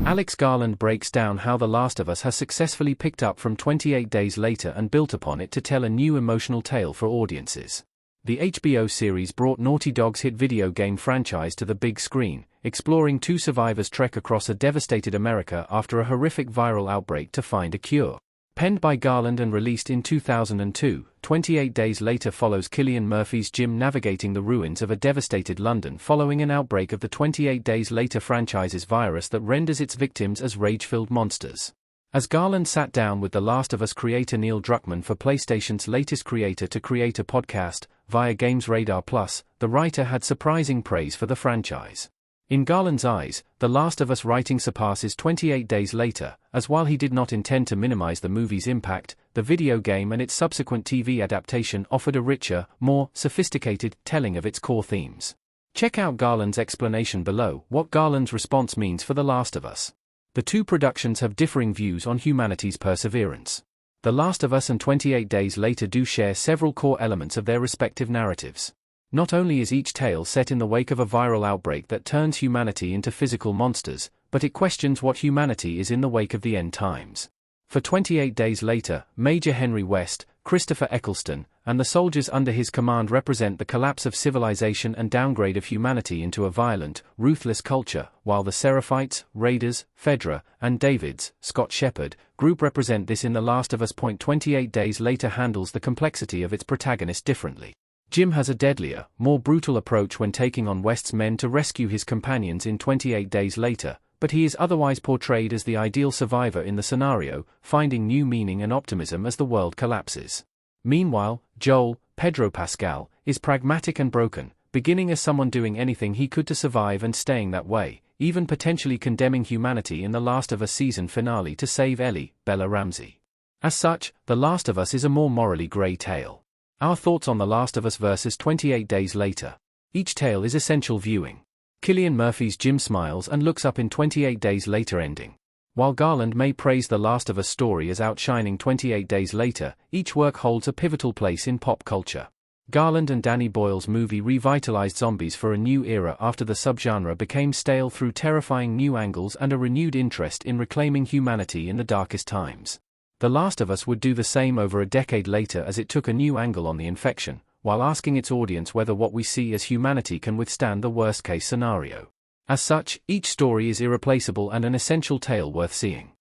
Alex Garland breaks down how The Last of Us has successfully picked up from 28 Days Later and built upon it to tell a new emotional tale for audiences. The HBO series brought Naughty Dog's hit video game franchise to the big screen, exploring two survivors' trek across a devastated America after a horrific viral outbreak to find a cure. Penned by Garland and released in 2002, 28 Days Later follows Cillian Murphy's Jim navigating the ruins of a devastated London following an outbreak of the 28 Days Later franchise's virus that renders its victims as rage-filled monsters. As Garland sat down with The Last of Us creator Neil Druckmann for PlayStation's latest creator to create a podcast, via Games Radar Plus, the writer had surprising praise for the franchise. In Garland's eyes, The Last of Us writing surpasses 28 Days Later, as while he did not intend to minimize the movie's impact, the video game and its subsequent TV adaptation offered a richer, more sophisticated telling of its core themes. Check out Garland's explanation below. What Garland's response means for The Last of Us. The two productions have differing views on humanity's perseverance. The Last of Us and 28 Days Later do share several core elements of their respective narratives. Not only is each tale set in the wake of a viral outbreak that turns humanity into physical monsters, but it questions what humanity is in the wake of the end times. For 28 Days Later, Major Henry West, Christopher Eccleston, and the soldiers under his command represent the collapse of civilization and downgrade of humanity into a violent, ruthless culture, while the Seraphites, Raiders, Fedra, and David's, Scott Shepherd, group represent this in The Last of Us. 28 Days Later handles the complexity of its protagonist differently. Jim has a deadlier, more brutal approach when taking on West's men to rescue his companions in 28 Days Later, but he is otherwise portrayed as the ideal survivor in the scenario, finding new meaning and optimism as the world collapses. Meanwhile, Joel, Pedro Pascal, is pragmatic and broken, beginning as someone doing anything he could to survive and staying that way, even potentially condemning humanity in The Last of Us season finale to save Ellie, Bella Ramsey. As such, The Last of Us is a more morally grey tale. Our thoughts on The Last of Us versus 28 Days Later. Each tale is essential viewing. Cillian Murphy's Jim smiles and looks up in 28 Days Later ending. While Garland may praise The Last of Us story as outshining 28 Days Later, each work holds a pivotal place in pop culture. Garland and Danny Boyle's movie revitalized zombies for a new era after the subgenre became stale through terrifying new angles and a renewed interest in reclaiming humanity in the darkest times. The Last of Us would do the same over a decade later as it took a new angle on the infection, while asking its audience whether what we see as humanity can withstand the worst-case scenario. As such, each story is irreplaceable and an essential tale worth seeing.